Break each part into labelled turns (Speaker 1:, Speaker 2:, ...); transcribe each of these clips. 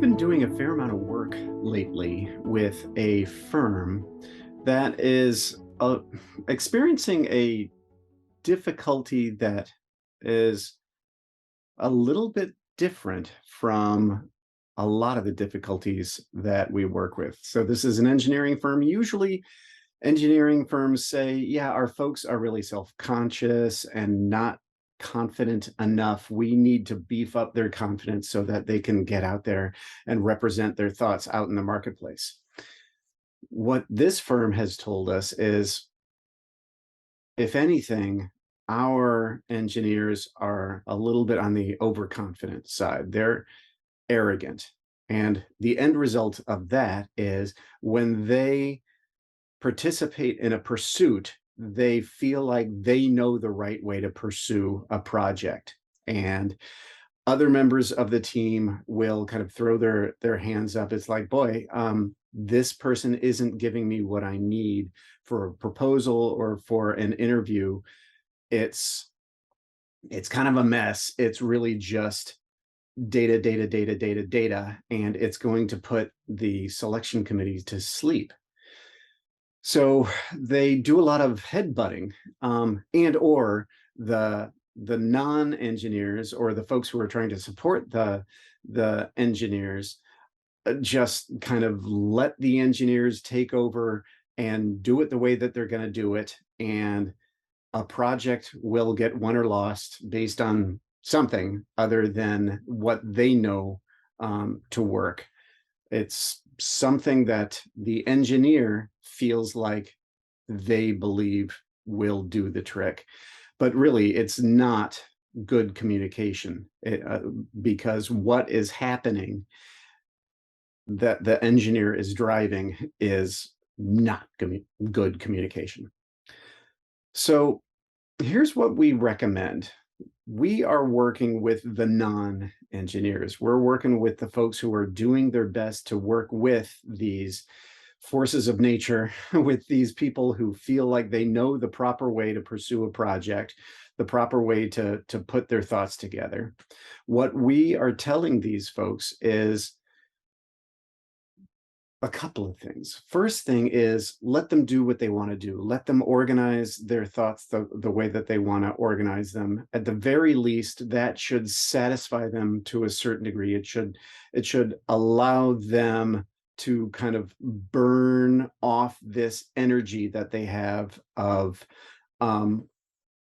Speaker 1: been doing a fair amount of work lately with a firm that is experiencing a difficulty that is a little bit different from a lot of the difficulties that we work with. So, this is an engineering firm. Usually, engineering firms say, yeah, our folks are really self conscious and not confident enough. We need to beef up their confidence so that they can get out there and represent their thoughts out in the marketplace. What this firm has told us is, if anything, our engineers are a little bit on the overconfident side. They're arrogant. And the end result of that is when they participate in a pursuit, they feel like they know the right way to pursue a project. And other members of the team will kind of throw their hands up. It's like, boy, this person isn't giving me what I need for a proposal or for an interview. It's it's kind of a mess. It's really just data, data, data, data, data, and it's going to put the selection committee to sleep. So they do a lot of headbutting, and or the non-engineers or the folks who are trying to support the engineers just kind of let the engineers take over and do it the way that they're going to do it, and a project will get won or lost based on something other than what they know to work. It's something that the engineer feels like they believe will do the trick. But really, it's not good communication because what is happening that the engineer is driving is not good communication. So here's what we recommend. We are working with the non-engineers. We're working with the folks who are doing their best to work with these forces of nature, with these people who feel like they know the proper way to pursue a project, the proper way to put their thoughts together. What we are telling these folks is a couple of things. First thing is, let them do what they want to do. Let them organize their thoughts the way that they want to organize them. At the very least, that should satisfy them to a certain degree. It should allow them to kind of burn off this energy that they have of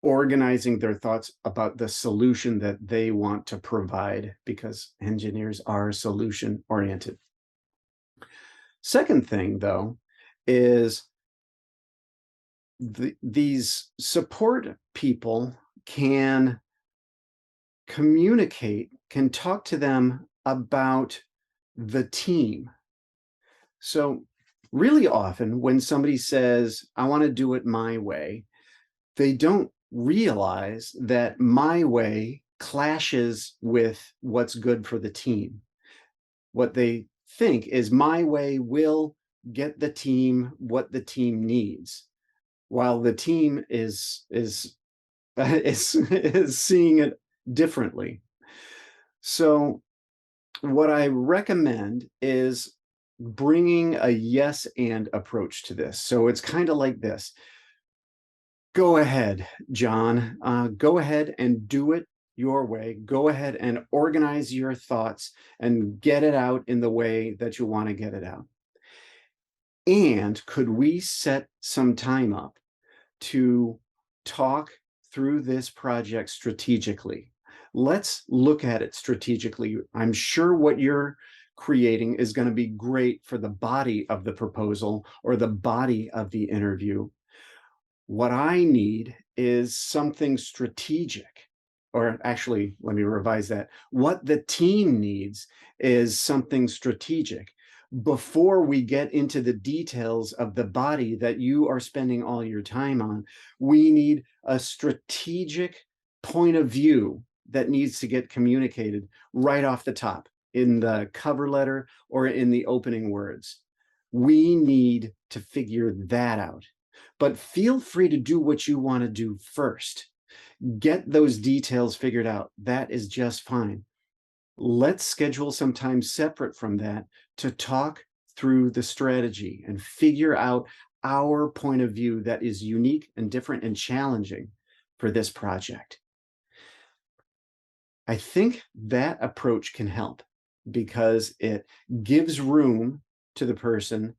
Speaker 1: organizing their thoughts about the solution that they want to provide, because engineers are solution oriented. Second thing, though, is these support people can communicate, can talk to them about the team. So really often when somebody says, I want to do it my way, they don't realize that my way clashes with what's good for the team. What they think is my way will get the team what the team needs, while the team is is seeing it differently. So what I recommend is bringing a yes and approach to this. So it's kind of like this. Go ahead, John. Go ahead and do it your way. Go ahead and organize your thoughts and get it out in the way that you want to get it out. And could we set some time up to talk through this project strategically? Let's look at it strategically. I'm sure what you're creating is going to be great for the body of the proposal or the body of the interview. What I need is something strategic. Or actually, let me revise that. What the team needs is something strategic. Before we get into the details of the body that you are spending all your time on, we need a strategic point of view that needs to get communicated right off the top in the cover letter or in the opening words. We need to figure that out. But feel free to do what you want to do first. Get those details figured out. That is just fine. Let's schedule some time separate from that to talk through the strategy and figure out our point of view that is unique and different and challenging for this project. I think that approach can help because it gives room to the person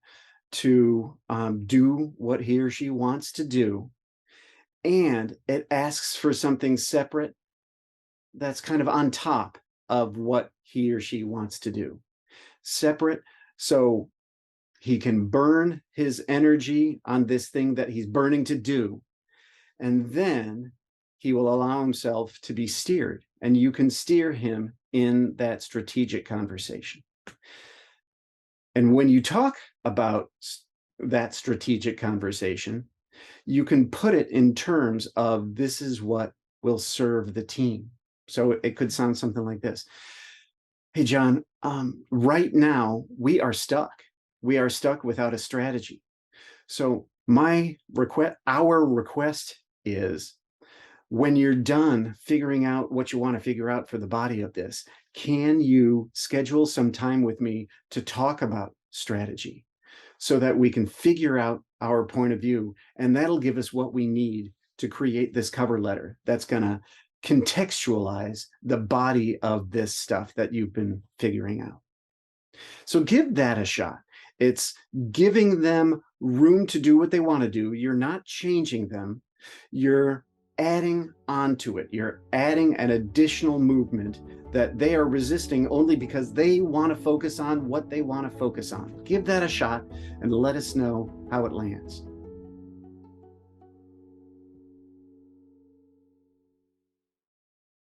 Speaker 1: to do what he or she wants to do, and it asks for something separate that's kind of on top of what he or she wants to do. Separate, so he can burn his energy on this thing that he's burning to do, and then he will allow himself to be steered, and you can steer him in that strategic conversation. And when you talk about that strategic conversation, you can put it in terms of this is what will serve the team. So it could sound something like this. Hey, John, right now we are stuck. We are stuck without a strategy. So our request is, when you're done figuring out what you want to figure out for the body of this, can you schedule some time with me to talk about strategy so that we can figure out our point of view? And that'll give us what we need to create this cover letter that's going to contextualize the body of this stuff that you've been figuring out. So give that a shot. It's giving them room to do what they want to do. You're not changing them. You're adding onto it. You're adding an additional movement that they are resisting only because they want to focus on what they want to focus on. Give that a shot and let us know how it lands.